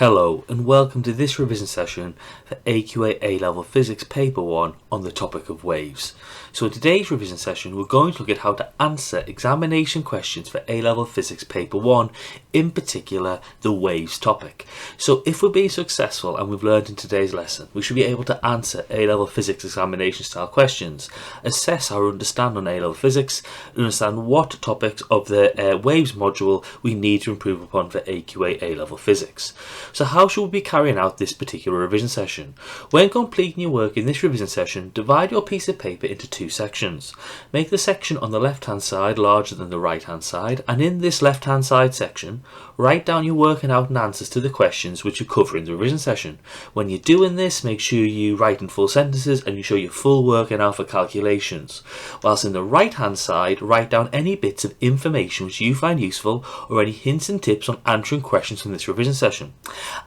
Hello and welcome to this revision session for AQA A-Level Physics Paper 1 on the topic of waves. So in today's revision session we're going to look at how to answer examination questions for A-Level Physics Paper 1, in particular the waves topic. So if we're being successful and we've learned in today's lesson, we should be able to answer A-Level Physics examination style questions, assess our understanding on A-Level Physics, and understand what topics of the waves module we need to improve upon for AQA A-Level Physics. So how should we be carrying out this particular revision session? When completing your work in this revision session, divide your piece of paper into two sections. Make the section on the left hand side larger than the right hand side, and in this left hand side section write down your working out and answers to the questions which you cover in the revision session. When you're doing this, make sure you write in full sentences and you show your full working out for calculations. Whilst in the right hand side, write down any bits of information which you find useful or any hints and tips on answering questions from this revision session.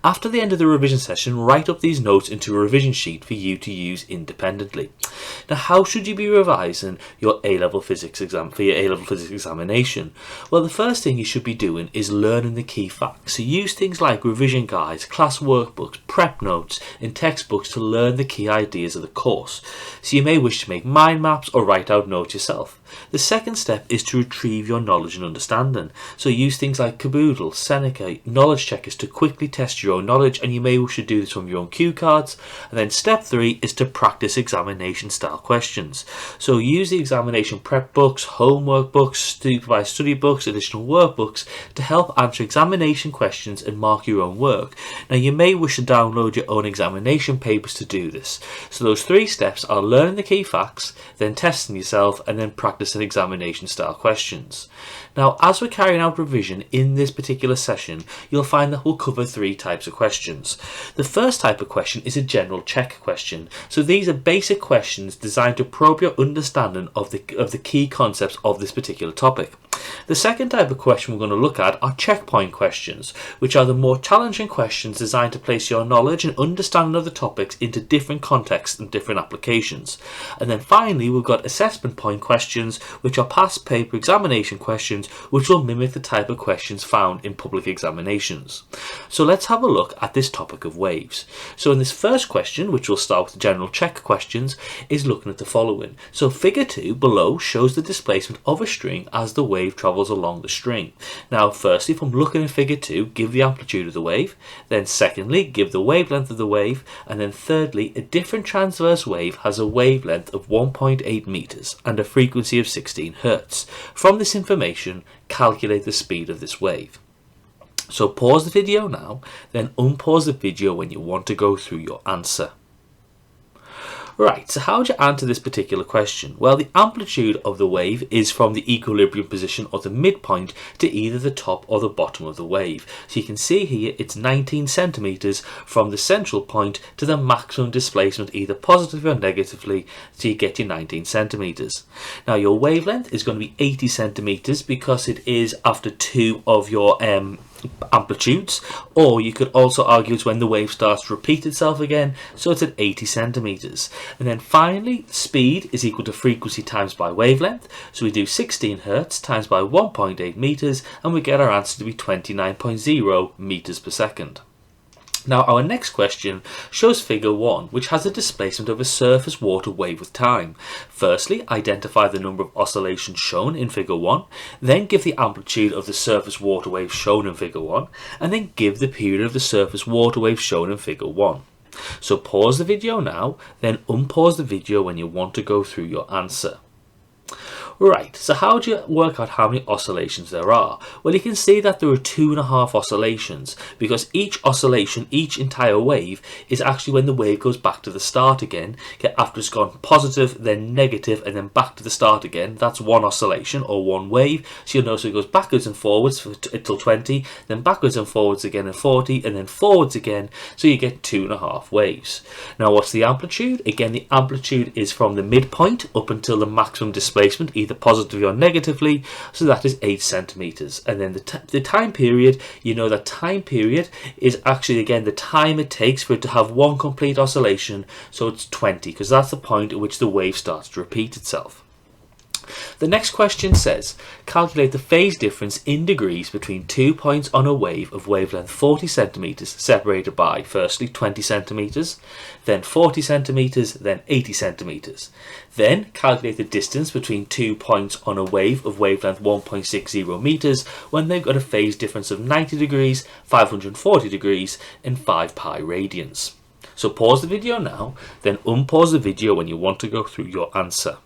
After the end of the revision session, write up these notes into a revision sheet for you to use independently. Now, how should you be revising your A-Level Physics exam for your A-Level Physics examination? Well, the first thing you should be doing is learning the key facts. So use things like revision guides, class workbooks, prep notes, and textbooks to learn the key ideas of the course. So you may wish to make mind maps or write out notes yourself. The second step is to retrieve your knowledge and understanding. So use things like Caboodle, Seneca, knowledge checkers to quickly test your own knowledge, and you may wish to do this from your own cue cards. And then step 3 is to practice examination style questions. So use the examination prep books, homework books, supervised study books, additional workbooks to help answer examination questions and mark your own work. Now you may wish to download your own examination papers to do this. So those 3 steps are learning the key facts, then testing yourself, and then practicing examination style questions. Now, as we're carrying out revision in this particular session, you'll find that we'll cover 3 types of questions. The first type of question is a general check question. So these are basic questions designed to probe your understanding of the key concepts of this particular topic. The second type of question we're going to look at are checkpoint questions, which are the more challenging questions designed to place your knowledge and understanding of the topics into different contexts and different applications. And then finally, we've got assessment point questions, which are past paper examination questions, which will mimic the type of questions found in public examinations. So let's have a look at this topic of waves. So in this first question, which will start with the general check questions, is looking at the following. So figure 2 below shows the displacement of a string as the wave travels along the string. Now firstly, from looking at figure 2, give the amplitude of the wave, then secondly give the wavelength of the wave, and then thirdly a different transverse wave has a wavelength of 1.8 meters and a frequency of 16 Hertz. From this information, calculate the speed of this wave. So pause the video now, then unpause the video when you want to go through your answer. Right, so how do you answer this particular question? Well, the amplitude of the wave is from the equilibrium position or the midpoint to either the top or the bottom of the wave. So you can see here it's 19 centimeters from the central point to the maximum displacement, either positively or negatively, so you get your 19 centimeters. Now your wavelength is going to be 80 centimeters because it is after 2 of your amplitudes, or you could also argue it's when the wave starts to repeat itself again, so it's at 80 centimeters. And then finally, speed is equal to frequency times by wavelength, so we do 16 Hertz times by 1.8 meters, and we get our answer to be 29.0 meters per second. Now our next question shows figure 1, which has a displacement of a surface water wave with time. Firstly, identify the number of oscillations shown in figure 1, then give the amplitude of the surface water wave shown in figure 1, and then give the period of the surface water wave shown in figure 1. So pause the video now, then unpause the video when you want to go through your answer. Right, so how do you work out how many oscillations there are? Well, you can see that there are 2.5 oscillations, because each oscillation, each entire wave, is actually when the wave goes back to the start again, after it's gone positive, then negative, and then back to the start again. That's one oscillation, or one wave. So you'll notice it goes backwards and forwards until 20, then backwards and forwards again at 40, and then forwards again, so you get 2.5 waves. Now what's the amplitude? Again, the amplitude is from the midpoint up until the maximum displacement, either positively or negatively, so that is 8 centimeters. And then the time period, you know that time period is actually again the time it takes for it to have one complete oscillation, so it's 20, because that's the point at which the wave starts to repeat itself. The next question says, calculate the phase difference in degrees between 2 points on a wave of wavelength 40 centimeters separated by, firstly, 20 centimeters, then 40 centimeters, then 80 centimeters. Then calculate the distance between 2 points on a wave of wavelength 1.60 meters when they've got a phase difference of 90 degrees, 540 degrees, and 5 pi radians. So pause the video now, then unpause the video when you want to go through your answer.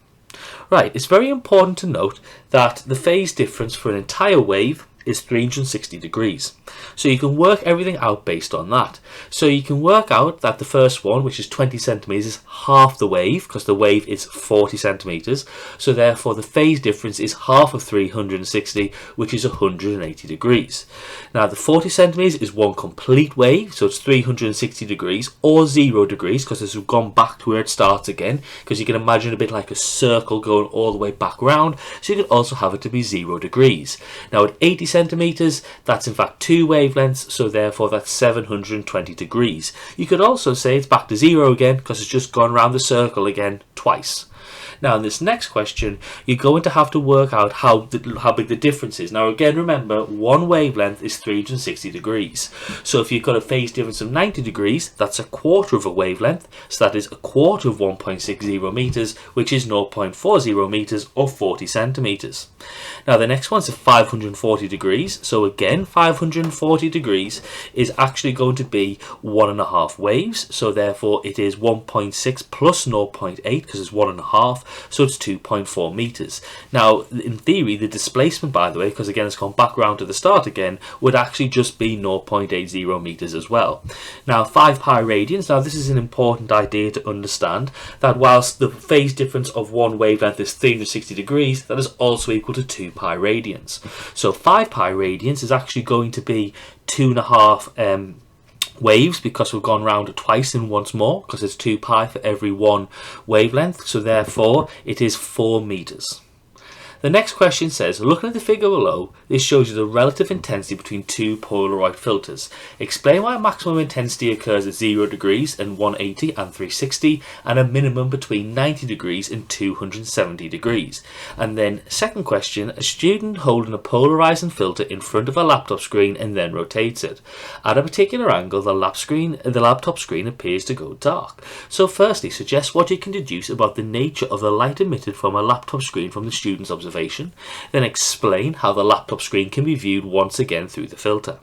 Right, it's very important to note that the phase difference for an entire wave is 360 degrees. So you can work everything out based on that. So you can work out that the first one, which is 20 centimeters, is half the wave, because the wave is 40 centimeters. So therefore the phase difference is half of 360, which is 180 degrees. Now the 40 centimeters is one complete wave, so it's 360 degrees, or 0 degrees, because this has gone back to where it starts again, because you can imagine a bit like a circle going all the way back round. So you can also have it to be 0 degrees. Now at 80 centimeters, that's in fact 2 wavelengths, so therefore that's 720 degrees. You could also say it's back to 0 again, because it's just gone around the circle again twice. Now in this next question, you're going to have to work out how big the difference is. Now again, remember, one wavelength is 360 degrees. So if you've got a phase difference of 90 degrees, that's a quarter of a wavelength. So that is a quarter of 1.60 meters, which is 0.40 meters or 40 centimeters. Now the next one's 540 degrees. So again, 540 degrees is actually going to be 1.5 waves. So therefore it is 1.6 plus 0.8, because it's 1.5. So it's 2.4 meters. Now, in theory, the displacement, by the way, because again it's gone back round to the start again, would actually just be 0.80 meters as well. Now, 5 pi radians. Now, this is an important idea to understand, that whilst the phase difference of one wavelength is 360 degrees, that is also equal to 2 pi radians. So 5 pi radians is actually going to be 2.5 waves, because we've gone round it twice and once more, because it's 2 pi for every one wavelength, so therefore it is 4 meters. The next question says, looking at the figure below, this shows you the relative intensity between two Polaroid filters. Explain why maximum intensity occurs at 0 degrees and 180 and 360, and a minimum between 90 degrees and 270 degrees. And then second question, a student holding a polarizing filter in front of a laptop screen and then rotates it. At a particular angle, the laptop screen appears to go dark. So firstly, suggest what you can deduce about the nature of the light emitted from a laptop screen from the student's observation. Then explain how the laptop screen can be viewed once again through the filter.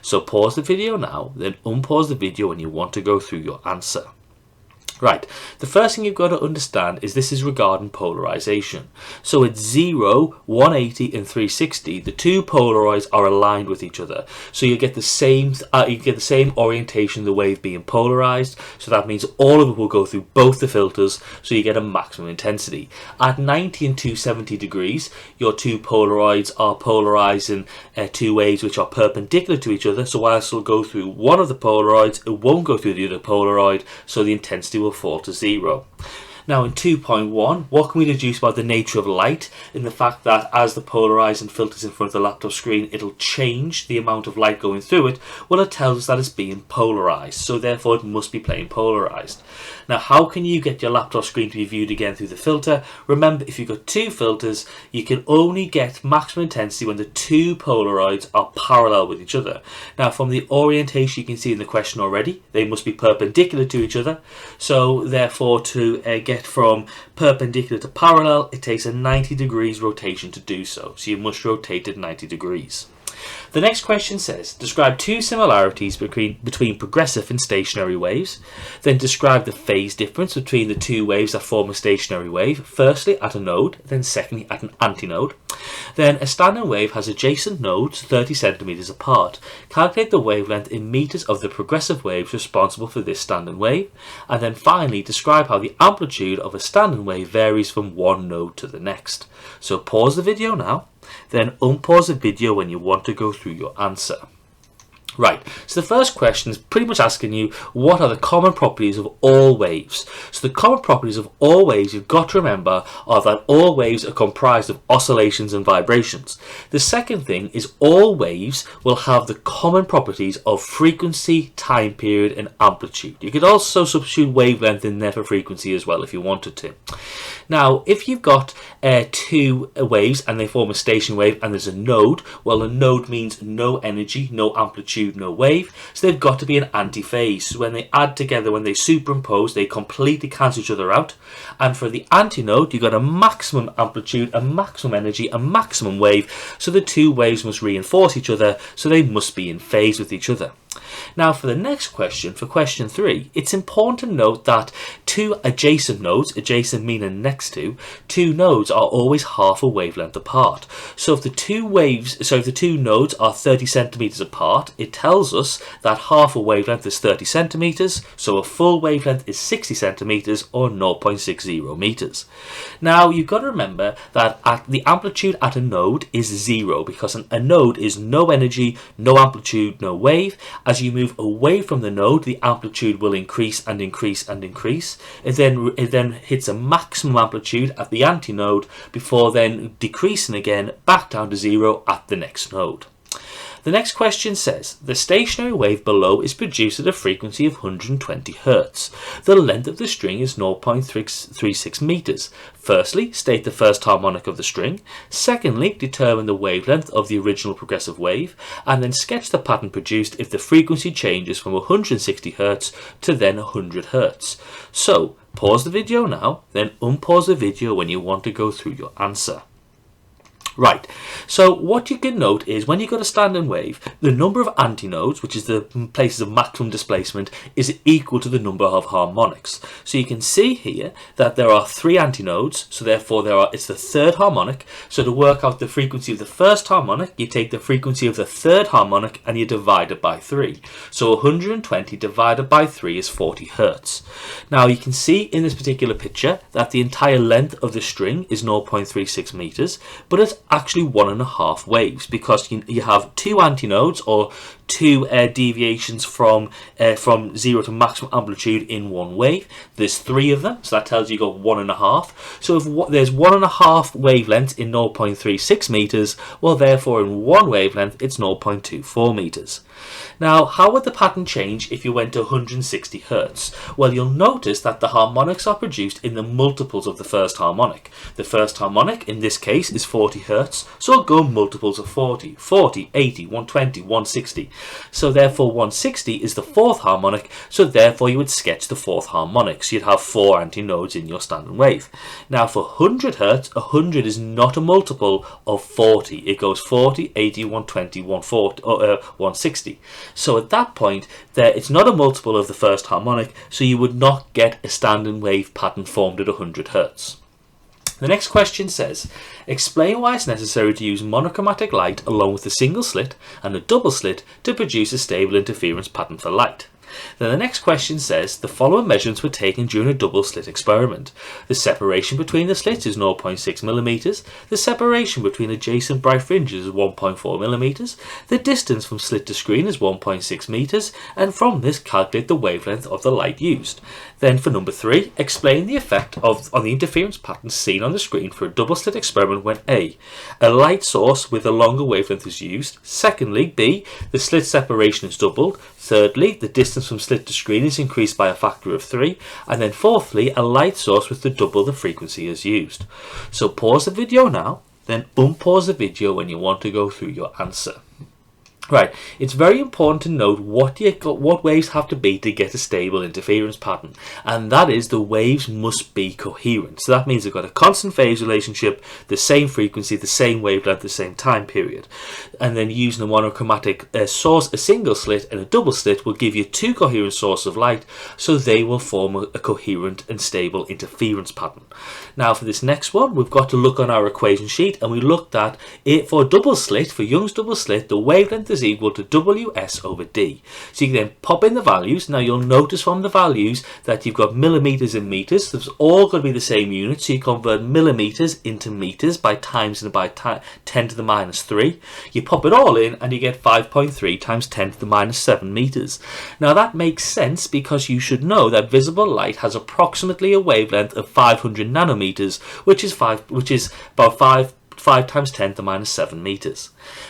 So pause the video now, then unpause the video when you want to go through your answer. Right, the first thing you've got to understand is this is regarding polarization. So at 0, 180 and 360, the two Polaroids are aligned with each other. So you get the same orientation of the wave being polarized. So that means all of it will go through both the filters, so you get a maximum intensity. At 90 and 270 degrees, your two Polaroids are polarizing two waves which are perpendicular to each other. So whilst it'll go through one of the Polaroids, it won't go through the other Polaroid, so the intensity will fall to 0. Now in 2.1, what can we deduce about the nature of light? In the fact that as the polarizing filters in front of the laptop screen, it'll change the amount of light going through it. Well, it tells us that it's being polarized, so therefore it must be playing polarized. Now, how can you get your laptop screen to be viewed again through the filter? Remember, if you've got two filters, you can only get maximum intensity when the two Polaroids are parallel with each other. Now, from the orientation you can see in the question already, they must be perpendicular to each other. So therefore, to get from perpendicular to parallel, it takes a 90 degrees rotation to do so. So you must rotate it 90 degrees. The next question says, describe two similarities between progressive and stationary waves. Then describe the phase difference between the two waves that form a stationary wave, firstly at a node, then secondly at an antinode. Then a standing wave has adjacent nodes 30 centimeters apart. Calculate the wavelength in meters of the progressive waves responsible for this standing wave. And then finally, describe how the amplitude of a standing wave varies from one node to the next. So pause the video now. Then unpause the video when you want to go through your answer. Right, so the first question is pretty much asking you what are the common properties of all waves. So the common properties of all waves you've got to remember are that all waves are comprised of oscillations and vibrations. The second thing is all waves will have the common properties of frequency, time period and amplitude. You could also substitute wavelength in there for frequency as well if you wanted to. Now if you've got two waves and they form a station wave and there's a node, well, a node means no energy, no amplitude, no wave, so they've got to be an antiphase. So when they add together, when they superimpose, they completely cancel each other out. And for the antinode, you've got a maximum amplitude, a maximum energy, a maximum wave, so the two waves must reinforce each other, so they must be in phase with each other. Now for the next question, for question 3, it's important to note that two adjacent nodes, adjacent meaning next to, two nodes are always half a wavelength apart. So if the two nodes are 30 centimeters apart, it tells us that half a wavelength is 30 centimeters, so a full wavelength is 60 centimeters or 0.60 meters. Now you've got to remember that the amplitude at a node is 0 because a node is no energy, no amplitude, no wave. As you move away from the node, the amplitude will increase and increase and increase. It then hits a maximum amplitude at the antinode before then decreasing again back down to 0 at the next node. The next question says, the stationary wave below is produced at a frequency of 120 Hz. The length of the string is 0.36 meters. Firstly, state the first harmonic of the string. Secondly, determine the wavelength of the original progressive wave. And then sketch the pattern produced if the frequency changes from 160 Hz to then 100 Hz. So, pause the video now, then unpause the video when you want to go through your answer. Right, so what you can note is when you've got a standing wave, the number of antinodes, which is the places of maximum displacement, is equal to the number of harmonics. So you can see here that there are 3 antinodes, so therefore it's the third harmonic. So to work out the frequency of the first harmonic, you take the frequency of the third harmonic and you divide it by 3. So 120 divided by 3 is 40 Hz. Now you can see in this particular picture that the entire length of the string is 0.36 meters, but it's actually 1.5 waves because you have 2 antinodes or 2 deviations from 0 to maximum amplitude in one wave. There's 3 of them, so that tells you you've got 1.5. So if there's 1.5 wavelengths in 0.36 meters, well therefore in one wavelength it's 0.24 meters. Now, how would the pattern change if you went to 160 Hz? Well, you'll notice that the harmonics are produced in the multiples of the first harmonic. The first harmonic, in this case, is 40 Hz, so I'll go multiples of 40, 40, 80, 120, 160. So therefore 160 is the 4th harmonic, so therefore you would sketch the 4th harmonic. So you'd have 4 antinodes in your standing wave. Now for 100 Hz, 100 is not a multiple of 40. It goes 40, 80, 120, 140, 160. So at that point, it's not a multiple of the first harmonic, so you would not get a standing wave pattern formed at 100 Hz. The next question says, explain why it's necessary to use monochromatic light along with a single slit and a double slit to produce a stable interference pattern for light. Then the next question says, the following measurements were taken during a double slit experiment. The separation between the slits is 0.6 millimeters. The separation between adjacent bright fringes is 1.4 millimeters. The distance from slit to screen is 1.6 meters. And from this, calculate the wavelength of the light used. Then for number 3, explain the effect on the interference pattern seen on the screen for a double slit experiment when A light source with a longer wavelength is used. Secondly, B, the slit separation is doubled. Thirdly, the distance from slit to screen is increased by a factor of 3. And then fourthly, a light source with double the frequency is used. So pause the video now, then unpause the video when you want to go through your answer. Right, it's very important to note what waves have to be to get a stable interference pattern, and that is the waves must be coherent. So that means they've got a constant phase relationship, the same frequency, the same wavelength, the same time period. And then using a monochromatic source, a single slit and a double slit will give you 2 coherent sources of light, so they will form a coherent and stable interference pattern. Now for this next one, we've got to look on our equation sheet, and we looked at it for a double slit, for Young's double slit, the wavelength is is equal to WS over D. So you can then pop in the values. Now you'll notice from the values that you've got millimeters and meters. So it's all going to be the same unit. So you convert millimeters into meters by times and by 10 to the minus 3. You pop it all in and you get 5.3 times 10 to the minus 7 meters. Now that makes sense because you should know that visible light has approximately a wavelength of 500 nanometers, which is about 5 times 10 to the minus 7 meters.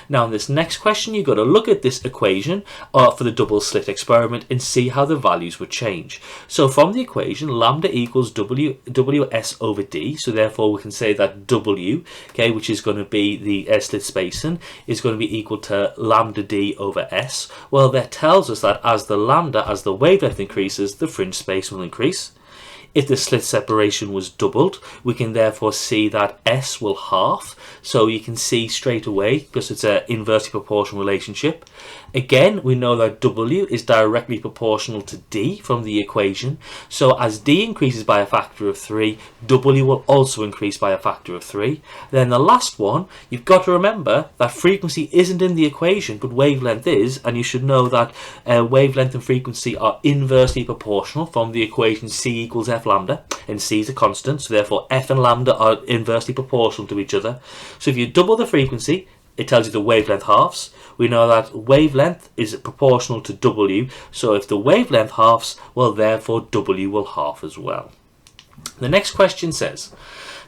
Now in this next question you've got to look at this equation for the double slit experiment and see how the values would change. So from the equation, lambda equals WS over D, so therefore we can say that W, okay, which is going to be the slit spacing, is going to be equal to lambda D over S. Well, that tells us that as the wavelength increases, the fringe space will increase. If the slit separation was doubled, we can therefore see that S will half. So you can see straight away, because it's an inversely proportional relationship. Again, we know that W is directly proportional to D from the equation. So as D increases by a factor of 3, W will also increase by a factor of 3. Then the last one, you've got to remember that frequency isn't in the equation, but wavelength is. And you should know that wavelength and frequency are inversely proportional from the equation C equals F lambda, and C is a constant, so therefore F and lambda are inversely proportional to each other. So if you double the frequency, it tells you the wavelength halves. We know that wavelength is proportional to W, so if the wavelength halves, well, therefore W will half as well. The next question says,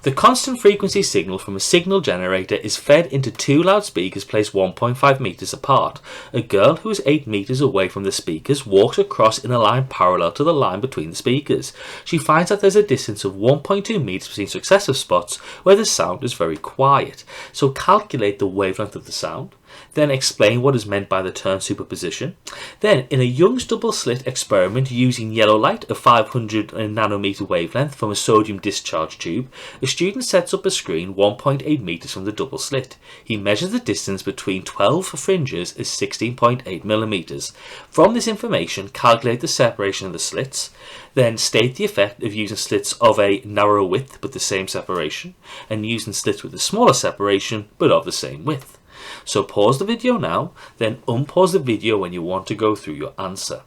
the constant frequency signal from a signal generator is fed into two loudspeakers placed 1.5 meters apart. A girl who is 8 meters away from the speakers walks across in a line parallel to the line between the speakers. She finds that there's a distance of 1.2 meters between successive spots where the sound is very quiet. So calculate the wavelength of the sound. Then explain what is meant by the term superposition. Then, in a Young's double slit experiment using yellow light of 500 nanometer wavelength from a sodium discharge tube, a student sets up a screen 1.8 meters from the double slit. He measures the distance between 12 fringes as 16.8 millimeters. From this information, calculate the separation of the slits. Then state the effect of using slits of a narrower width but the same separation, and using slits with a smaller separation but of the same width. So pause the video now, then unpause the video when you want to go through your answer.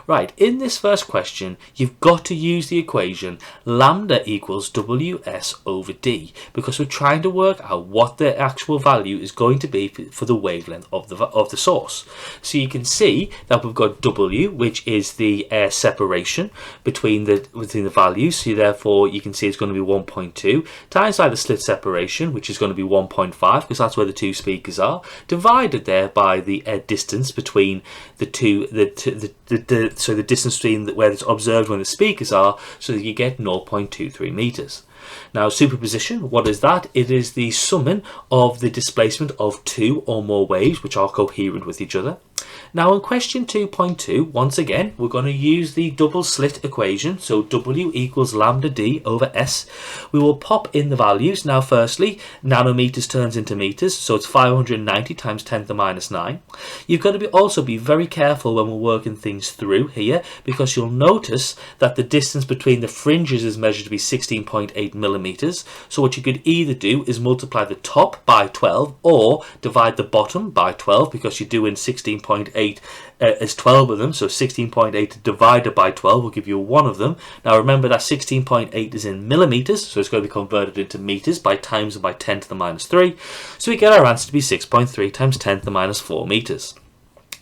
Right, in this first question, you've got to use the equation lambda equals WS over D, because we're trying to work out what the actual value is going to be for the wavelength of the source. So you can see that we've got W, which is the separation between the values. So therefore, you can see it's going to be 1.2 times by the slit separation, which is going to be 1.5, because that's where the two speakers are, divided there by the distance between the two, so the distance between where it's observed when the speakers are, so that you get 0.23 meters. Now, superposition, what is that? It is the summing of the displacement of two or more waves which are coherent with each other. Now in question 2.2, once again, we're going to use the double slit equation. So W equals lambda D over S. We will pop in the values. Now firstly, nanometers turns into meters, so it's 590 times 10 to the minus 9. You've got to also be very careful when we're working things through here, because you'll notice that the distance between the fringes is measured to be 16.8 millimeters. So what you could either do is multiply the top by 12 or divide the bottom by 12, because you're doing 16.8 as 12 of them, so 16.8 divided by 12 will give you one of them. Now remember that 16.8 is in millimeters, so it's going to be converted into meters by times and by 10 to the minus 3. So we get our answer to be 6.3 times 10 to the minus 4 meters.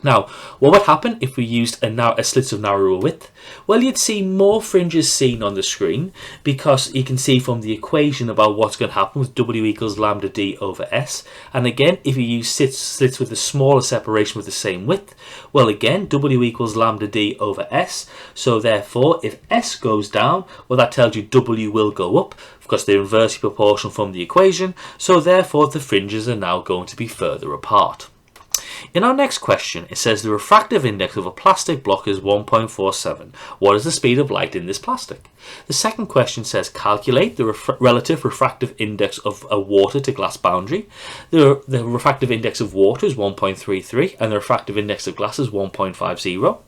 Now, what would happen if we used a slits of narrower width? Well, you'd see more fringes seen on the screen, because you can see from the equation about what's going to happen with W equals lambda D over S. And again, if you use slits with a smaller separation with the same width, well again, W equals lambda D over S. So therefore, if S goes down, well that tells you W will go up, because they're inversely proportional from the equation. So therefore, the fringes are now going to be further apart. In our next question, it says the refractive index of a plastic block is 1.47. What is the speed of light in this plastic? The second question says calculate the relative refractive index of a water to glass boundary. The refractive index of water is 1.33 and the refractive index of glass is 1.50.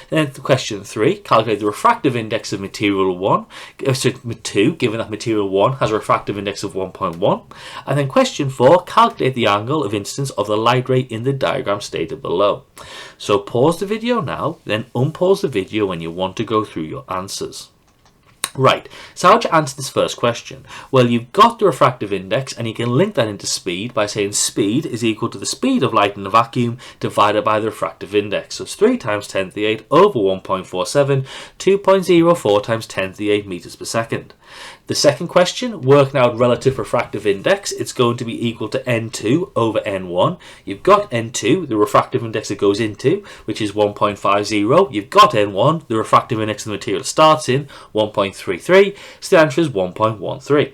Then question 3, calculate the refractive index of material 2, given that material 1 has a refractive index of 1.1. And then question 4, calculate the angle of incidence of the light ray in the diagram diagram stated below. So pause the video now, then unpause the video when you want to go through your answers. Right, so how to answer this first question? Well, you've got the refractive index and you can link that into speed by saying speed is equal to the speed of light in a vacuum divided by the refractive index. So it's 3 times 10 to the 8 over 1.47, 2.04 times 10 to the 8 meters per second. The second question, working out relative refractive index, it's going to be equal to N2 over N1. You've got N2, the refractive index it goes into, which is 1.50. You've got N1, the refractive index the material starts in, 1.33. So the answer is 1.13.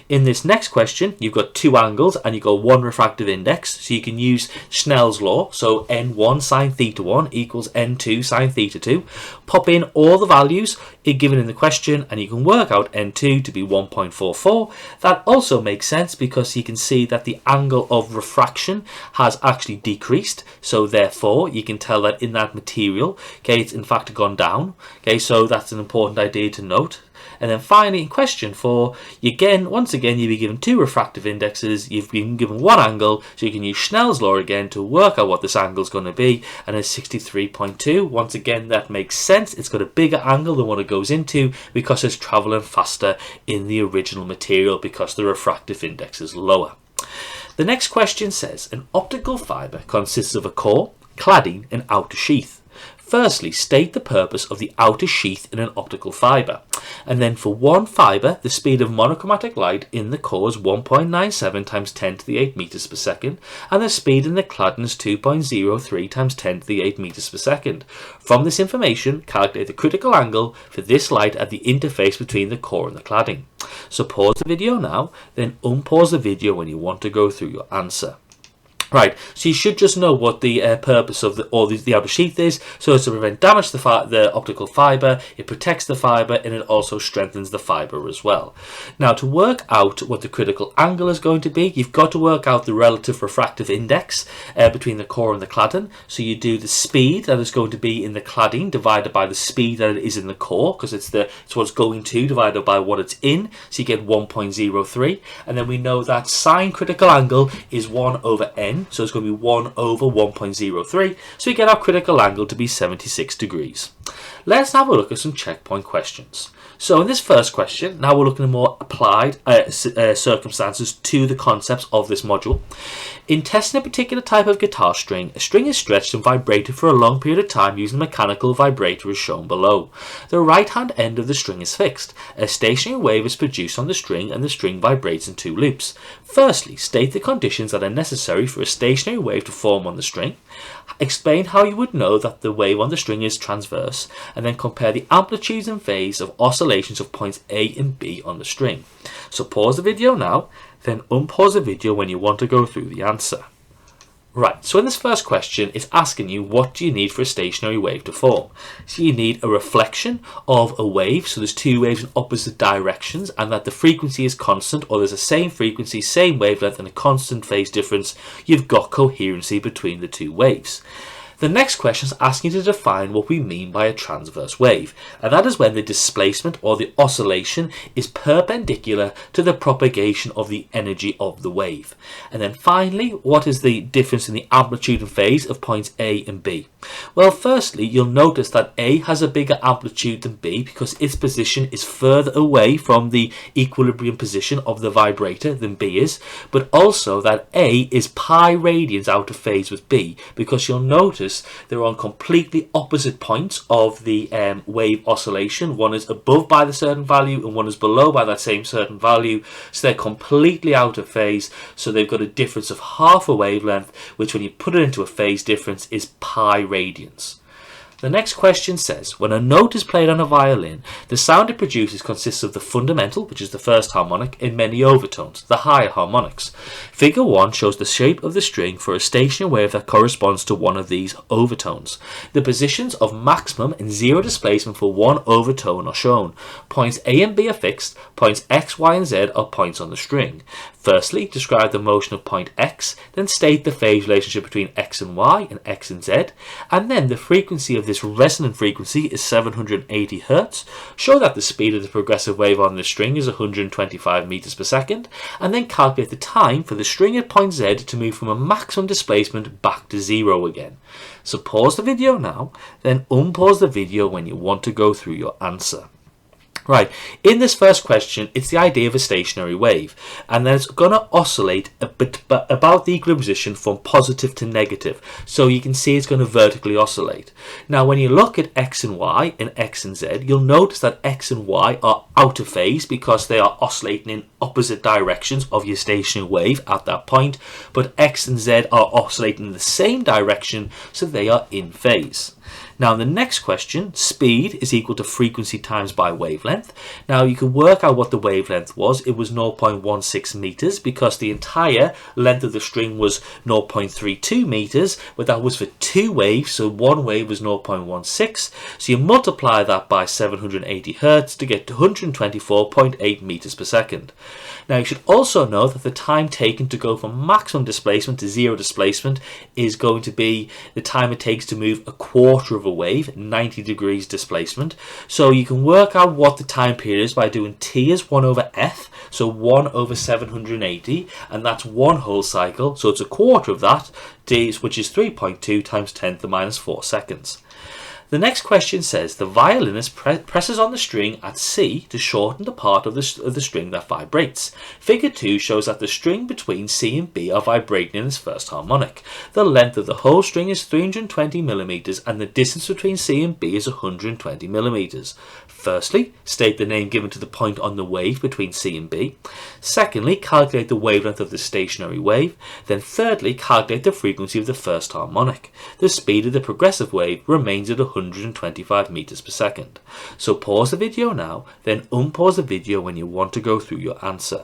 In this next question, you've got two angles and you've got one refractive index, so you can use Snell's law. So N1 sine theta 1 equals N2 sine theta 2. Pop in all the values given in the question and you can work out N2 to be 1.44. That also makes sense because you can see that the angle of refraction has actually decreased. So therefore, you can tell that in that material, okay, it's in fact gone down. Okay, so that's an important idea to note. And then finally, in question 4, once again, you'll be given two refractive indexes. You've been given one angle, so you can use Snell's law again to work out what this angle is going to be, and it's 63.2. Once again, that makes sense. It's got a bigger angle than what it goes into because it's traveling faster in the original material because the refractive index is lower. The next question says, an optical fibre consists of a core, cladding, and outer sheath. Firstly, state the purpose of the outer sheath in an optical fibre. And then for one fibre, the speed of monochromatic light in the core is 1.97 times 10 to the 8 meters per second, and the speed in the cladding is 2.03 times 10 to the 8 meters per second. From this information, calculate the critical angle for this light at the interface between the core and the cladding. So pause the video now, then unpause the video when you want to go through your answer. Right, so you should just know what the purpose of the outer sheath is. So it's to prevent damage to the optical fibre, it protects the fibre, and it also strengthens the fibre as well. Now, to work out what the critical angle is going to be, you've got to work out the relative refractive index between the core and the cladding. So you do the speed that is going to be in the cladding divided by the speed that it is in the core, because it's what it's going to divided by what it's in. So you get 1.03, and then we know that sine critical angle is 1 over n. So it's going to be 1 over 1.03. So we get our critical angle to be 76 degrees. Let's have a look at some checkpoint questions. So in this first question, now we're looking at more applied circumstances to the concepts of this module. In testing a particular type of guitar string, a string is stretched and vibrated for a long period of time using a mechanical vibrator as shown below. The right-hand end of the string is fixed. A stationary wave is produced on the string and the string vibrates in two loops. Firstly, state the conditions that are necessary for a stationary wave to form on the string. Explain how you would know that the wave on the string is transverse, and then compare the amplitudes and phase of oscillations of points A and B on the string. So pause the video now, then unpause the video when you want to go through the answer. Right, so in this first question, it's asking you what do you need for a stationary wave to form. So you need a reflection of a wave, so there's two waves in opposite directions, and that the frequency is constant, or there's the same frequency, same wavelength, and a constant phase difference. You've got coherency between the two waves. The next question is asking you to define what we mean by a transverse wave, and that is when the displacement or the oscillation is perpendicular to the propagation of the energy of the wave. And then finally, what is the difference in the amplitude and phase of points A and B? Well, firstly, you'll notice that A has a bigger amplitude than B because its position is further away from the equilibrium position of the vibrator than B is, but also that A is pi radians out of phase with B, because you'll notice they're on completely opposite points of the wave oscillation. One is above by the certain value and one is below by that same certain value, so they're completely out of phase. So they've got a difference of half a wavelength, which when you put it into a phase difference is pi radians. The next question says, when a note is played on a violin, the sound it produces consists of the fundamental, which is the first harmonic, and many overtones, the higher harmonics. Figure 1 shows the shape of the string for a stationary wave that corresponds to one of these overtones. The positions of maximum and zero displacement for one overtone are shown. Points A and B are fixed, points X, Y, and Z are points on the string. Firstly, describe the motion of point X, then state the phase relationship between X and Y and X and Z, and then the frequency of the this resonant frequency is 780 Hz, show that the speed of the progressive wave on the string is 125 meters per second, and then calculate the time for the string at point Z to move from a maximum displacement back to 0 again. So pause the video now, then unpause the video when you want to go through your answer. Right, in this first question, it's the idea of a stationary wave, and then it's going to oscillate a bit about the equilibrium position from positive to negative. So you can see it's going to vertically oscillate. Now, when you look at X and Y and X and Z, you'll notice that X and Y are out of phase because they are oscillating in opposite directions of your stationary wave at that point, but X and Z are oscillating in the same direction, so they are in phase. Now, in the next question, speed is equal to frequency times by wavelength. Now, you can work out what the wavelength was. It was 0.16 meters because the entire length of the string was 0.32 meters, but that was for two waves, so one wave was 0.16. So you multiply that by 780 Hz to get to 124.8 meters per second. Now, you should also know that the time taken to go from maximum displacement to zero displacement is going to be the time it takes to move a quarter of a wave, 90 degrees displacement. So you can work out what the time period is by doing T as 1 over F, so 1 over 780, and that's one whole cycle, so it's a quarter of that, which is 3.2 times 10 to the minus 4 seconds. The next question says the violinist presses on the string at C to shorten the part of the string that vibrates. Figure 2 shows that the string between C and B are vibrating in its first harmonic. The length of the whole string is 320 millimeters and the distance between C and B is 120 millimeters. Firstly, state the name given to the point on the wave between C and B. Secondly, calculate the wavelength of the stationary wave. Then thirdly, calculate the frequency of the first harmonic. The speed of the progressive wave remains at 125 meters per second. So pause the video now, then unpause the video when you want to go through your answer.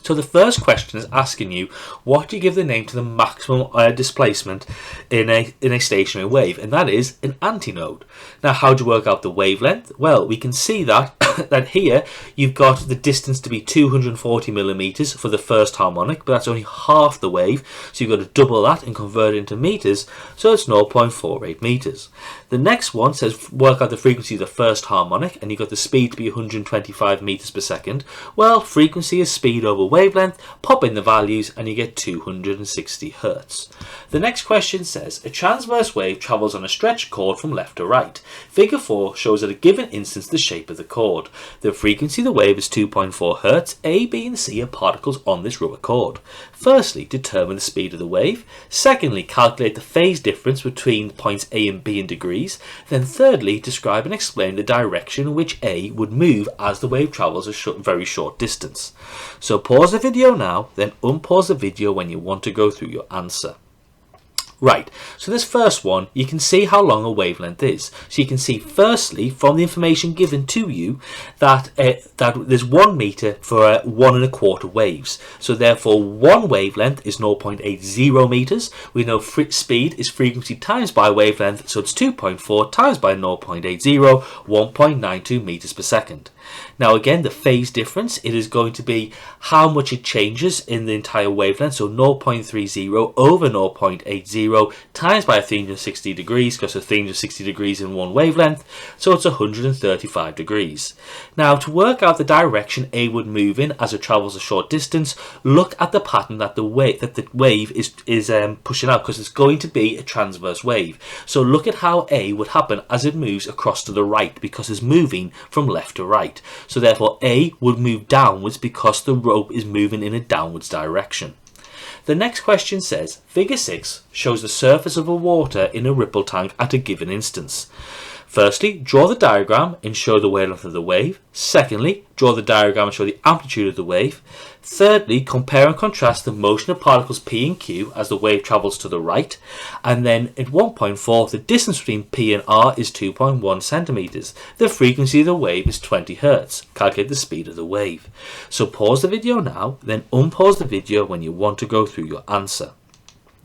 So the first question is asking you, what do you give the name to the maximum displacement in a stationary wave? And that is an antinode. Now, how do you work out the wavelength? Well, we can see that that here you've got the distance to be 240 millimeters for the first harmonic, but that's only half the wave, so you've got to double that and convert it into meters, so it's 0.48 meters. The next one says work out the frequency of the first harmonic, and you've got the speed to be 125 meters per second. Well, frequency is speed over wavelength, pop in the values and you get 260 Hertz. The next question says a transverse wave travels on a stretched chord from left to right. Figure 4 shows at a given instance the shape of the chord. The frequency of the wave is 2.4 Hz. A, B and C are particles on this rubber chord. Firstly, determine the speed of the wave. Secondly, calculate the phase difference between points A and B in degrees. Then thirdly, describe and explain the direction in which A would move as the wave travels a very short distance. So pause the video now, then unpause the video when you want to go through your answer. Right, so this first one, you can see how long a wavelength is. So you can see firstly from the information given to you that there's 1 meter for 1 1/4 waves. So therefore one wavelength is 0.80 meters. We know speed is frequency times by wavelength, so it's 2.4 times by 0.80, 1.92 meters per second. Now again, the phase difference, it is going to be how much it changes in the entire wavelength, so 0.30 over 0.80 times by 360 degrees, because there's 360 degrees in one wavelength, so it's 135 degrees. Now to work out the direction A would move in as it travels a short distance, look at the pattern that the wave is pushing out, because it's going to be a transverse wave. So look at how A would happen as it moves across to the right, because it's moving from left to right. So therefore A would move downwards because the rope is moving in a downwards direction. The next question says, figure 6 shows the surface of a water in a ripple tank at a given instance. Firstly, draw the diagram and show the wavelength of the wave. Secondly, draw the diagram and show the amplitude of the wave. Thirdly, compare and contrast the motion of particles P and Q as the wave travels to the right. And then at 1.4, the distance between P and R is 2.1 centimeters. The frequency of the wave is 20 Hertz. Calculate the speed of the wave. So pause the video now, then unpause the video when you want to go through your answer.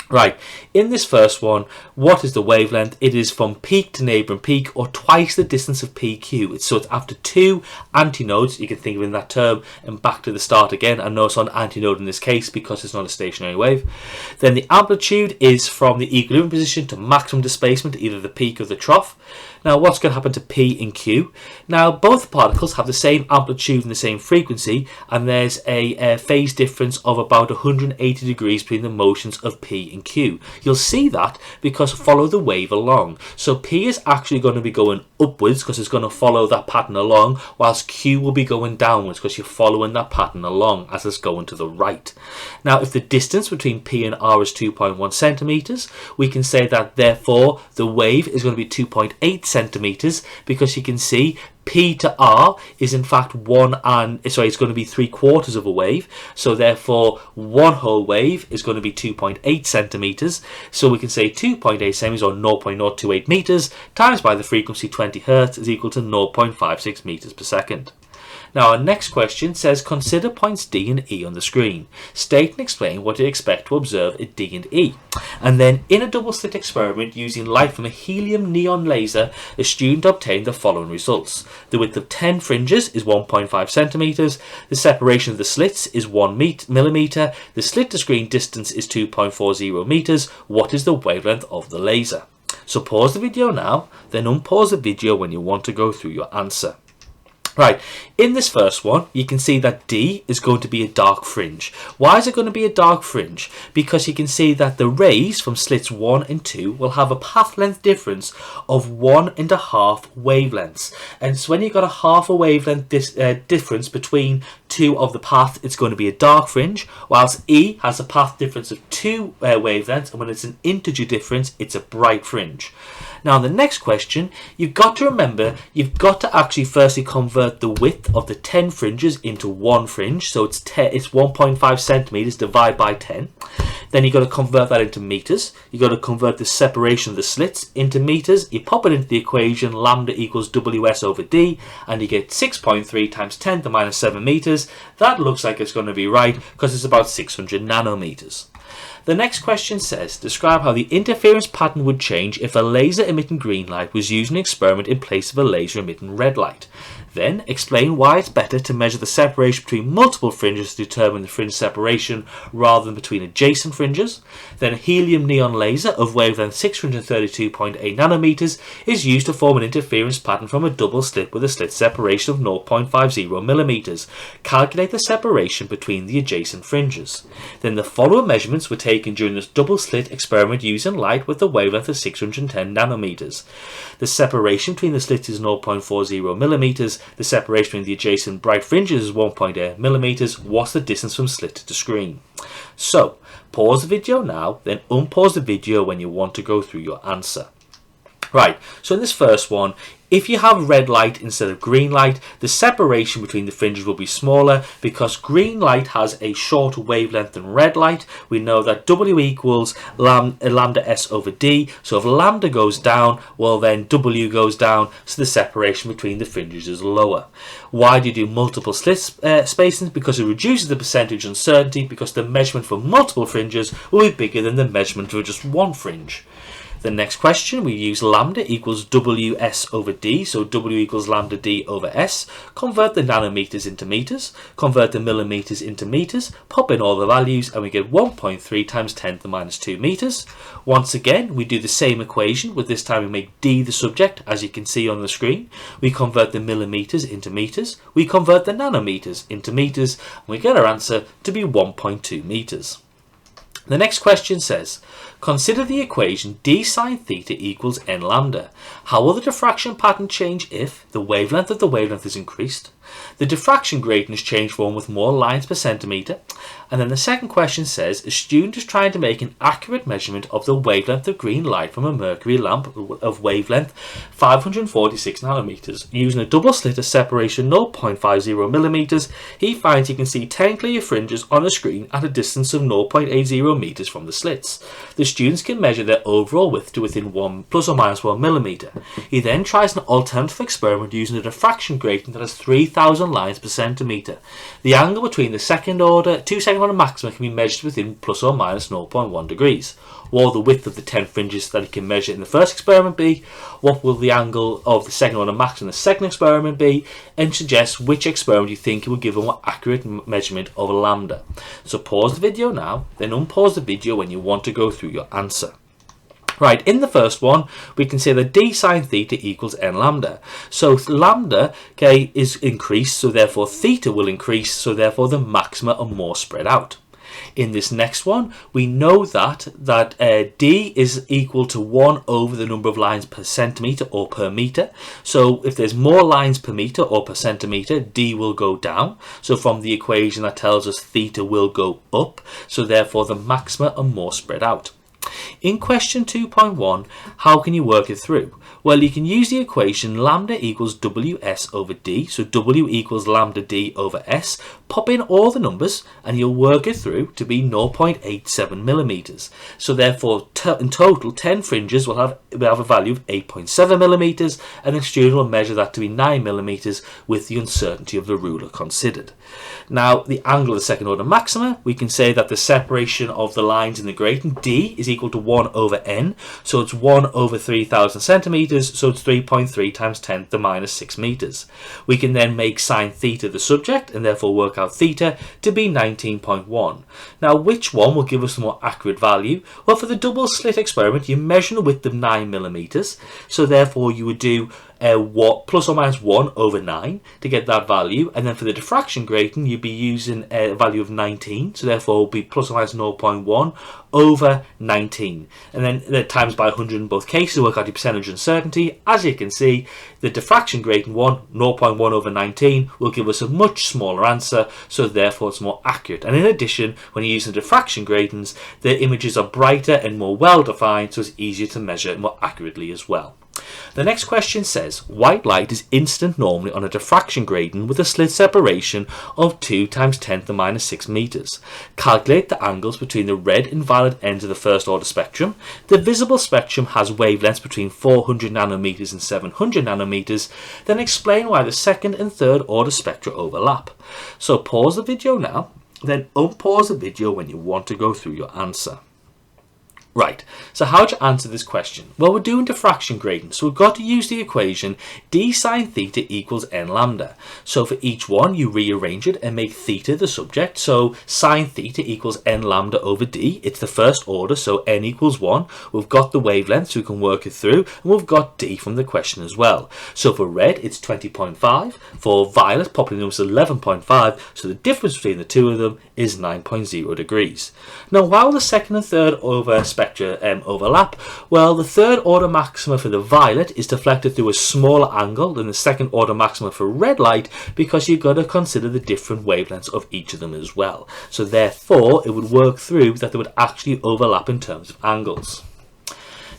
Right, in this first one, what is the wavelength? It is from peak to neighbouring peak, or twice the distance of PQ. So it's after two antinodes, you can think of it in that term, and back to the start again. And notice on antinode in this case because it's not a stationary wave. Then the amplitude is from the equilibrium position to maximum displacement, either the peak or the trough. Now, what's going to happen to P and Q? Now, both particles have the same amplitude and the same frequency, and there's a phase difference of about 180 degrees between the motions of P and Q. You'll see that because follow the wave along. So P is actually going to be going upwards because it's going to follow that pattern along, whilst Q will be going downwards because you're following that pattern along as it's going to the right. Now, if the distance between P and R is 2.1 centimeters, we can say that therefore the wave is going to be 2.8 centimeters, because you can see P to R is in fact it's going to be 3/4 of a wave, so therefore one whole wave is going to be 2.8 centimeters. So we can say 2.8 centimeters, or 0.028 meters, times by the frequency 20 hertz is equal to 0.56 meters per second. Now, our next question says, consider points D and E on the screen. State and explain what you expect to observe at D and E. And then, in a double slit experiment using light from a helium neon laser, a student obtained the following results. The width of 10 fringes is 1.5 centimeters. The separation of the slits is 1 millimeter. The slit to screen distance is 2.40 meters. What is the wavelength of the laser? So pause the video now, then unpause the video when you want to go through your answer. Right, in this first one, you can see that D is going to be a dark fringe. Why is it going to be a dark fringe? Because you can see that the rays from slits 1 and 2 will have a path length difference of 1.5 wavelengths. And so when you've got a half a wavelength difference between two of the path, it's going to be a dark fringe, whilst E has a path difference of 2 wavelengths, and when it's an integer difference, it's a bright fringe. Now, the next question, you've got to remember, you've got to actually firstly convert the width of the 10 fringes into one fringe. So it's 1.5 centimeters divided by 10. Then you've got to convert that into meters. You've got to convert the separation of the slits into meters. You pop it into the equation, lambda equals WS over D, and you get 6.3 times 10 to the minus 7 meters. That looks like it's going to be right because it's about 600 nanometers. The next question says, describe how the interference pattern would change if a laser emitting green light was used in an experiment in place of a laser emitting red light. Then explain why it's better to measure the separation between multiple fringes to determine the fringe separation rather than between adjacent fringes. Then a helium neon laser of wavelength 632.8 nanometers is used to form an interference pattern from a double slit with a slit separation of 0.50 millimeters. Calculate the separation between the adjacent fringes. Then the following measurements were taken during this double slit experiment using light with a wavelength of 610 nanometers. The separation between the slits is 0.40 millimeters. The separation between the adjacent bright fringes is 1.8 millimeters. What's the distance from slit to screen? So, pause the video now, then unpause the video when you want to go through your answer. Right, so in this first one, if you have red light instead of green light, the separation between the fringes will be smaller because green light has a shorter wavelength than red light. We know that W equals lambda S over D. So if lambda goes down, well then W goes down, so the separation between the fringes is lower. Why do you do multiple slit spacings? Because it reduces the percentage uncertainty, because the measurement for multiple fringes will be bigger than the measurement for just one fringe. The next question, we use lambda equals WS over D, so W equals lambda D over S. Convert the nanometers into meters, convert the millimeters into meters, pop in all the values, and we get 1.3 times 10 to the minus 2 meters. Once again, we do the same equation, with this time we make D the subject, as you can see on the screen. We convert the millimeters into meters, we convert the nanometers into meters, and we get our answer to be 1.2 meters. The next question says, consider the equation d sine theta equals n lambda. How will the diffraction pattern change if the wavelength of the wavelength is increased? The diffraction gratings change form with more lines per centimetre. And then the second question says, a student is trying to make an accurate measurement of the wavelength of green light from a mercury lamp of wavelength 546 nanometers. Using a double slit of separation 0.50 millimeters, he finds he can see 10 clear fringes on a screen at a distance of 0.80 meters from the slits. The students can measure their overall width to within 1 plus or minus 1 millimeter. He then tries an alternative experiment using a diffraction grating that has 3,000 lines per centimeter. The angle between the two second order maxima can be measured within plus or minus 0.1 degrees. What will the width of the 10 fringes that he can measure in the first experiment be? What will the angle of the second order maximum in the second experiment be? And suggest which experiment you think will give a more accurate measurement of lambda. So pause the video now, then unpause the video when you want to go through your answer. Right, in the first one, we can say that d sine theta equals n lambda. So lambda, okay, is increased, so therefore theta will increase, so therefore the maxima are more spread out. In this next one, we know that d is equal to 1 over the number of lines per centimeter or per meter. So if there's more lines per meter or per centimeter, d will go down. So from the equation that tells us theta will go up. So therefore the maxima are more spread out. In question 2.1, how can you work it through? Well, you can use the equation lambda equals ws over d, so w equals lambda d over s. Pop in all the numbers and you'll work it through to be 0.87 millimeters. So therefore, in total, 10 fringes will have a value of 8.7 millimeters, and the student will measure that to be 9 millimeters with the uncertainty of the ruler considered. Now, the angle of the second order maxima, we can say that the separation of the lines in the grating, d, is equal to 1 over n, so it's 1 over 3,000 centimeters, so it's 3.3 times 10 to the minus 6 meters. We can then make sine theta the subject and therefore work out theta to be 19.1. Now, which one will give us a more accurate value? Well, for the double slit experiment, you measure a width of 9 millimeters, so therefore you would do plus or minus 1 over 9 to get that value, and then for the diffraction grating you'd be using a value of 19, so therefore it will be plus or minus 0.1 over 19, and then times by 100 in both cases, work out your percentage uncertainty. As you can see, the diffraction grating one, 0.1 over 19, will give us a much smaller answer, so therefore it's more accurate. And in addition, when you're using diffraction gratings, the images are brighter and more well defined, so it's easier to measure more accurately as well. The next question says, white light is incident normally on a diffraction grating with a slit separation of 2 times 10 to the minus 6 meters. Calculate the angles between the red and violet ends of the first order spectrum. The visible spectrum has wavelengths between 400 nanometers and 700 nanometers. Then explain why the second and third order spectra overlap. So pause the video now, then unpause the video when you want to go through your answer. Right, so how to answer this question? Well, we're doing diffraction gradient, so we've got to use the equation d sine theta equals n lambda. So for each one, you rearrange it and make theta the subject. So sine theta equals n lambda over d. It's the first order, so n equals 1. We've got the wavelength, so we can work it through, and we've got d from the question as well. So for red, it's 20.5. For violet, popping in was 11.5. So the difference between the two of them is 9.0 degrees. Now, while the second and third over spectra overlap, well, the third order maxima for the violet is deflected through a smaller angle than the second order maxima for red light, because you've got to consider the different wavelengths of each of them as well. So therefore it would work through that they would actually overlap in terms of angles.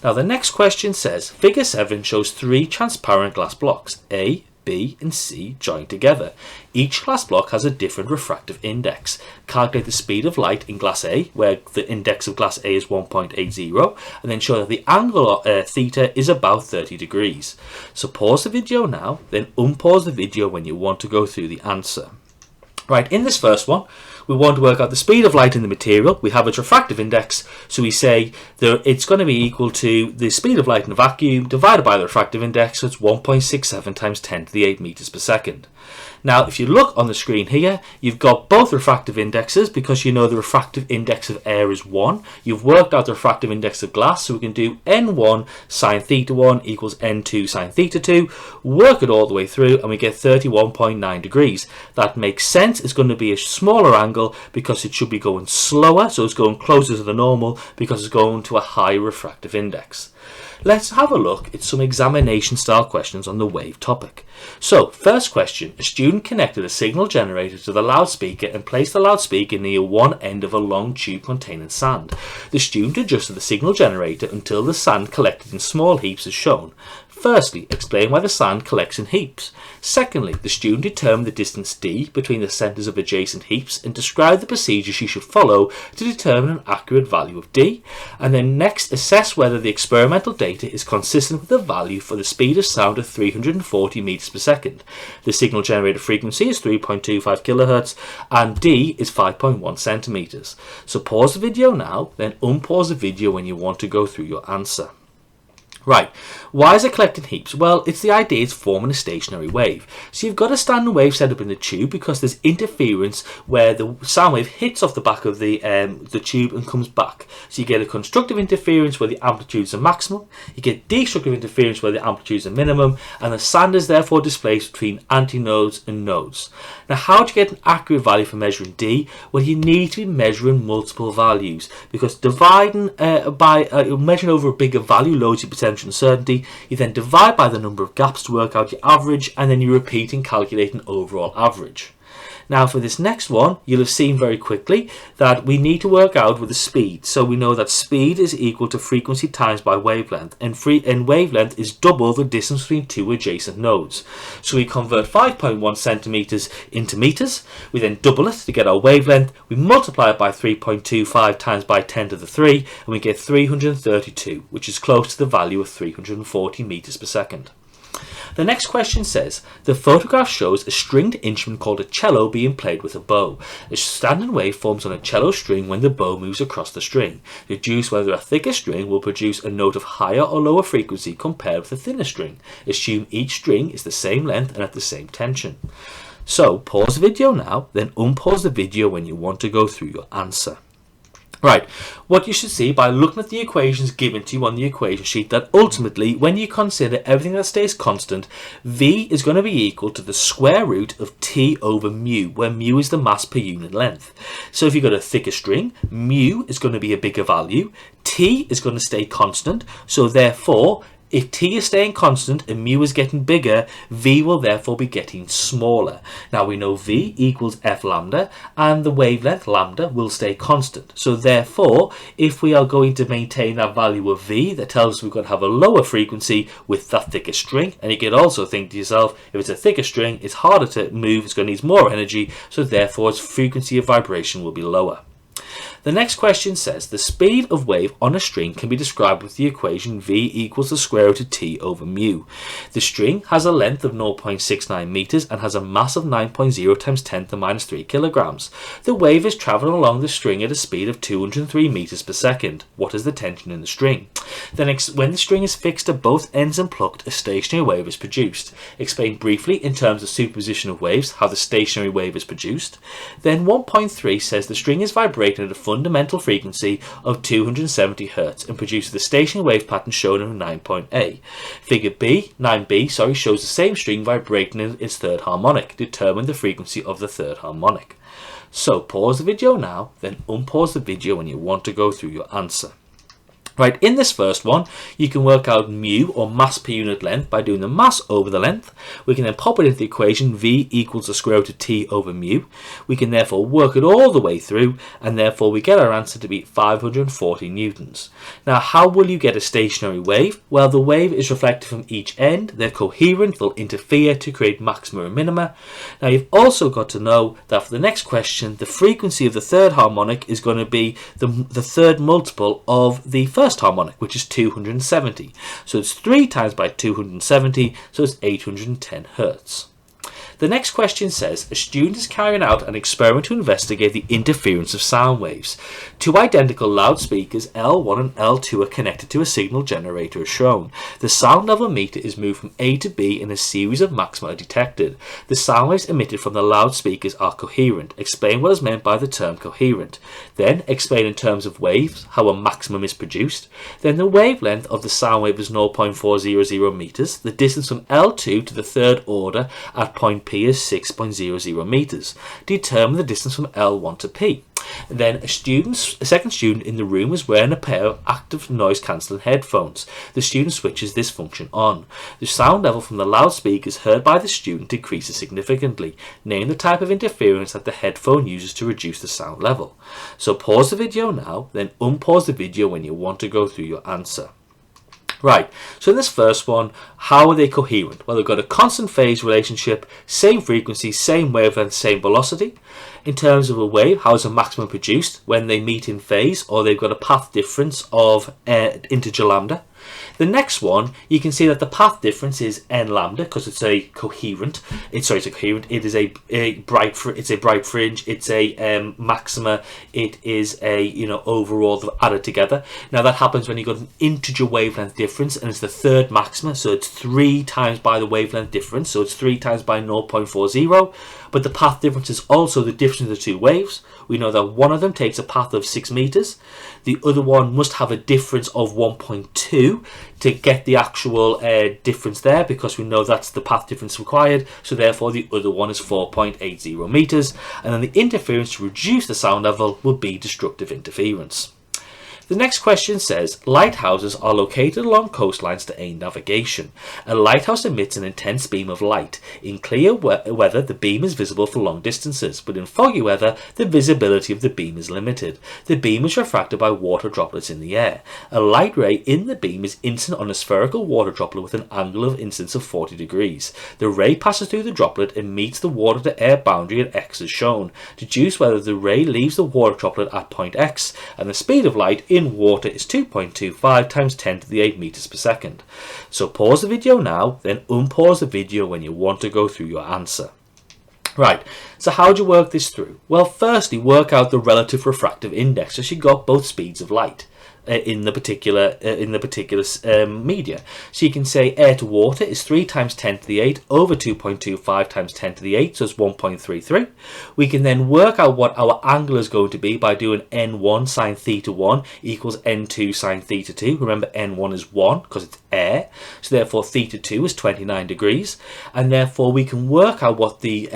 Now the next question says, figure 7 shows 3 transparent glass blocks, A, B and C joined together. Each glass block has a different refractive index. Calculate the speed of light in glass A, where the index of glass A is 1.80, and then show that the angle theta is about 30 degrees. So pause the video now, then unpause the video when you want to go through the answer. Right, in this first one, we want to work out the speed of light in the material. We have its refractive index, so we say that it's going to be equal to the speed of light in a vacuum divided by the refractive index, so it's 1.67 times 10 to the 8 meters per second. Now, if you look on the screen here, you've got both refractive indexes, because you know the refractive index of air is 1. You've worked out the refractive index of glass, so we can do n1 sine theta 1 equals n2 sine theta 2. Work it all the way through, and we get 31.9 degrees. That makes sense. It's going to be a smaller angle because it should be going slower, so it's going closer to the normal because it's going to a high refractive index. Let's have a look at some examination style questions on the wave topic. So, first question, a student connected a signal generator to the loudspeaker and placed the loudspeaker near one end of a long tube containing sand. The student adjusted the signal generator until the sand collected in small heaps as shown. Firstly, explain why the sand collects in heaps. Secondly, the student determined the distance d between the centres of adjacent heaps and describe the procedure she should follow to determine an accurate value of d. And then next, assess whether the experimental data is consistent with the value for the speed of sound of 340 meters per second. The signal generator frequency is 3.25 kHz and d is 5.1 centimeters. So pause the video now, then unpause the video when you want to go through your answer. Right, why is it collecting heaps? Well, it's the idea it's forming a stationary wave. So you've got a standing wave set up in the tube because there's interference where the sound wave hits off the back of the tube and comes back. So you get a constructive interference where the amplitudes are maximum, you get destructive interference where the amplitudes are minimum, and the sand is therefore displaced between antinodes and nodes. Now, how do you get an accurate value for measuring d? Well, you need to be measuring multiple values because dividing measuring over a bigger value loads your potential uncertainty. You then divide by the number of gaps to work out your average, and then you repeat and calculate an overall average. Now for this next one, you'll have seen very quickly that we need to work out with the speed. So we know that speed is equal to frequency times by wavelength, and wavelength is double the distance between two adjacent nodes. So we convert 5.1 centimeters into meters, we then double it to get our wavelength, we multiply it by 3.25 times by 10 to the 3, and we get 332, which is close to the value of 340 meters per second. The next question says, the photograph shows a stringed instrument called a cello being played with a bow. A standing wave forms on a cello string when the bow moves across the string. Deduce whether a thicker string will produce a note of higher or lower frequency compared with a thinner string. Assume each string is the same length and at the same tension. So pause the video now, then unpause the video when you want to go through your answer. Right, what you should see by looking at the equations given to you on the equation sheet, that ultimately when you consider everything that stays constant, V is going to be equal to the square root of T over mu, where mu is the mass per unit length. So if you've got a thicker string, mu is going to be a bigger value, T is going to stay constant, so therefore if T is staying constant and mu is getting bigger, V will therefore be getting smaller. Now we know V equals F lambda, and the wavelength lambda will stay constant. So therefore, if we are going to maintain that value of V, that tells us we're going to have a lower frequency with that thicker string. And you can also think to yourself, if it's a thicker string, it's harder to move, it's going to need more energy, so therefore its frequency of vibration will be lower. The next question says the speed of wave on a string can be described with the equation V equals the square root of T over mu. The string has a length of 0.69 meters and has a mass of 9.0 times 10 to the minus 3 kilograms. The wave is traveling along the string at a speed of 203 meters per second. What is the tension in the string? Then when the string is fixed at both ends and plucked, a stationary wave is produced. Explain briefly in terms of superposition of waves how the stationary wave is produced. Then 1.3 says the string is vibrating at a fundamental frequency of 270 Hz and produces the stationary wave pattern shown in 9.A. Figure 9b shows the same string vibrating in its third harmonic. Determine the frequency of the third harmonic. So pause the video now, then unpause the video when you want to go through your answer. Right, in this first one, you can work out mu, or mass per unit length, by doing the mass over the length. We can then pop it into the equation V equals the square root of T over mu. We can therefore work it all the way through, and therefore we get our answer to be 540 newtons. Now, how will you get a stationary wave? Well, the wave is reflected from each end. They're coherent, they'll interfere to create maxima and minima. Now, you've also got to know that for the next question, the frequency of the third harmonic is going to be the third multiple of the first harmonic, which is 270. So it's 3 times by 270, so it's 810 Hertz. The next question says, a student is carrying out an experiment to investigate the interference of sound waves. Two identical loudspeakers, L1 and L2, are connected to a signal generator as shown. The sound level meter is moved from A to B and a series of maxima are detected. The sound waves emitted from the loudspeakers are coherent. Explain what is meant by the term coherent. Then explain in terms of waves how a maximum is produced. Then the wavelength of the sound wave is 0.400 meters. The distance from L2 to the third order at point P is 6.00 meters. Determine the distance from L1 to P. Then a second student in the room is wearing a pair of active noise cancelling headphones. The student switches this function on. The sound level from the loudspeakers heard by the student decreases significantly. Name the type of interference that the headphone uses to reduce the sound level. So pause the video now, then unpause the video when you want to go through your answer. Right, so in this first one, how are they coherent? Well, they've got a constant phase relationship, same frequency, same wavelength, same velocity. In terms of a wave, how is a maximum produced? When they meet in phase, or they've got a path difference of integer lambda. The next one, you can see that the path difference is n lambda because it's a coherent. It is a bright fringe. It's a maxima. It is a overall added together. Now that happens when you got an integer wavelength difference, and it's the third maxima, so it's 3 times by the wavelength difference. So it's 3 times by 0.40. But the path difference is also the difference of the two waves. We know that one of them takes a path of 6 meters. The other one must have a difference of 1.2 to get the actual difference there, because we know that's the path difference required. So therefore the other one is 4.80 meters. And then the interference to reduce the sound level would be destructive interference. The next question says, lighthouses are located along coastlines to aid navigation. A lighthouse emits an intense beam of light. In clear weather, the beam is visible for long distances, but in foggy weather, the visibility of the beam is limited. The beam is refracted by water droplets in the air. A light ray in the beam is incident on a spherical water droplet with an angle of incidence of 40 degrees. The ray passes through the droplet and meets the water-to-air boundary at X as shown. Deduce whether the ray leaves the water droplet at point X, and the speed of light in water is 2.25 times 10 to the 8 meters per second. So pause the video now, then unpause the video when you want to go through your answer. Right, so how do you work this through? Well, firstly, work out the relative refractive index, so you got both speeds of light in the particular media. So you can say air to water is 3 times 10 to the 8 over 2.25 times 10 to the 8, so it's 1.33. We can then work out what our angle is going to be by doing n1 sine theta 1 equals n2 sine theta 2. Remember, n1 is 1 because it's air, so therefore theta 2 is 29 degrees, and therefore we can work out what the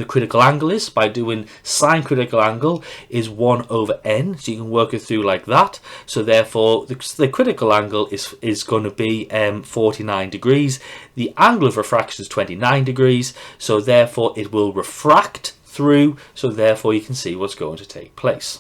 critical angle is by doing sine critical angle is 1 over n, so you can work it through like that. So therefore the critical angle is going to be 49 degrees. The angle of refraction is 29 degrees, so therefore it will refract through, so therefore you can see what's going to take place.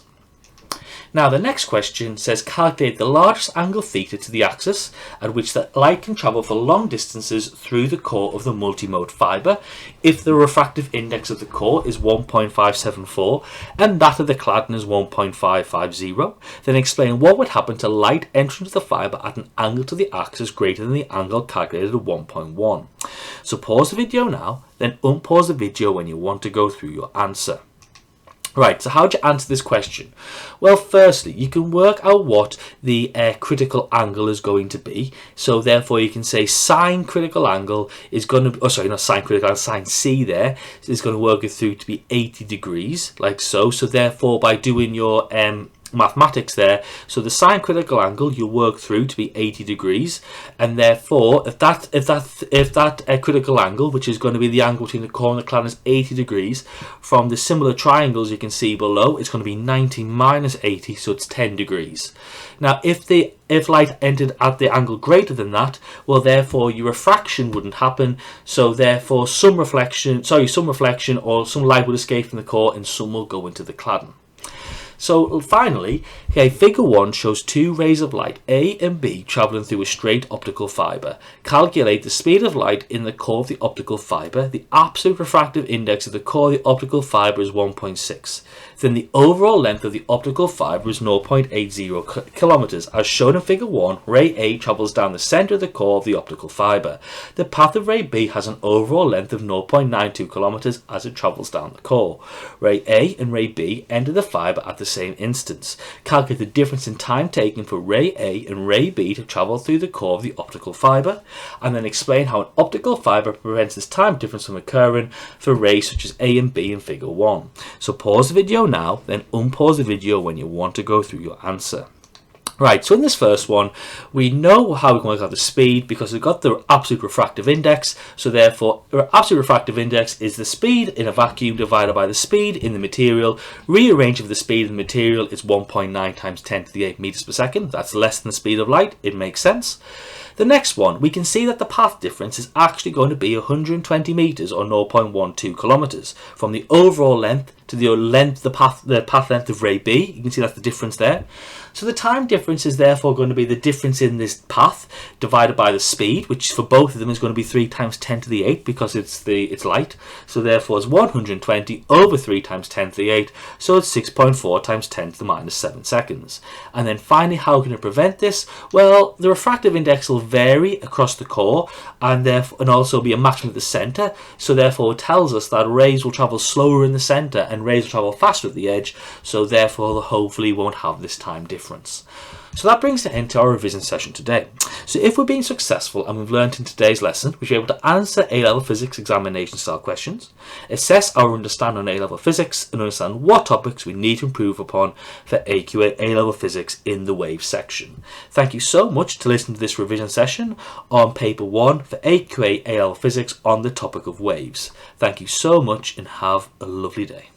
Now the next question says calculate the largest angle theta to the axis at which the light can travel for long distances through the core of the multimode fibre if the refractive index of the core is 1.574 and that of the cladding is 1.550. Then explain what would happen to light entering the fibre at an angle to the axis greater than the angle calculated at 1.1. So pause the video now, then unpause the video when you want to go through your answer. Right, so how do you answer this question? Well, firstly, you can work out what the critical angle is going to be. So therefore you can say sine critical angle is going to, sine C there is going to work it through to be 80 degrees, like so. So therefore by doing your mathematics there, so the sine critical angle you work through to be 80 degrees, and therefore if that critical angle, which is going to be the angle between the core and the cladding, is 80 degrees, from the similar triangles you can see below, it's going to be 90 minus 80, so it's 10 degrees. Now if light entered at the angle greater than that, well therefore your refraction wouldn't happen, so therefore some reflection or some light would escape from the core and some will go into the cladding. So finally, figure 1 shows 2 rays of light, A and B, travelling through a straight optical fibre. Calculate the speed of light in the core of the optical fibre. The absolute refractive index of the core of the optical fibre is 1.6. Then the overall length of the optical fibre is 0.80 kilometers. As shown in figure 1, ray A travels down the centre of the core of the optical fibre. The path of ray B has an overall length of 0.92 kilometers as it travels down the core. Ray A and ray B enter the fibre at the same instance. Calculate the difference in time taken for ray A and ray B to travel through the core of the optical fibre, and then explain how an optical fibre prevents this time difference from occurring for rays such as A and B in figure 1. So pause the video now, then unpause the video when you want to go through your answer. Right, so in this first one, we know how we're going to work out the speed because we've got the absolute refractive index. So therefore, the absolute refractive index is the speed in a vacuum divided by the speed in the material. Rearranging the speed in the material is 1.9 times 10 to the 8 meters per second. That's less than the speed of light. It makes sense. The next one, we can see that the path difference is actually going to be 120 meters or 0.12 kilometers from the overall length to the length, the path length of ray B. You can see that's the difference there. So the time difference is therefore going to be the difference in this path divided by the speed, which for both of them is going to be 3 times 10 to the 8 because it's light. So therefore it's 120 over 3 times 10 to the 8. So it's 6.4 times 10 to the minus 7 seconds. And then finally, how can it prevent this? Well, the refractive index will vary across the core and also be a maximum at the center. So therefore it tells us that rays will travel slower in the center and rays will travel faster at the edge. So therefore hopefully won't have this time difference. So that brings an end to our revision session today. So if we're being successful and we've learned in today's lesson, we should be able to answer A-level physics examination style questions, assess our understanding on A-level physics, and understand what topics we need to improve upon for AQA A-level physics in the wave section. Thank you so much to listen to this revision session on paper 1 for AQA A-level physics on the topic of waves. Thank you so much and have a lovely day.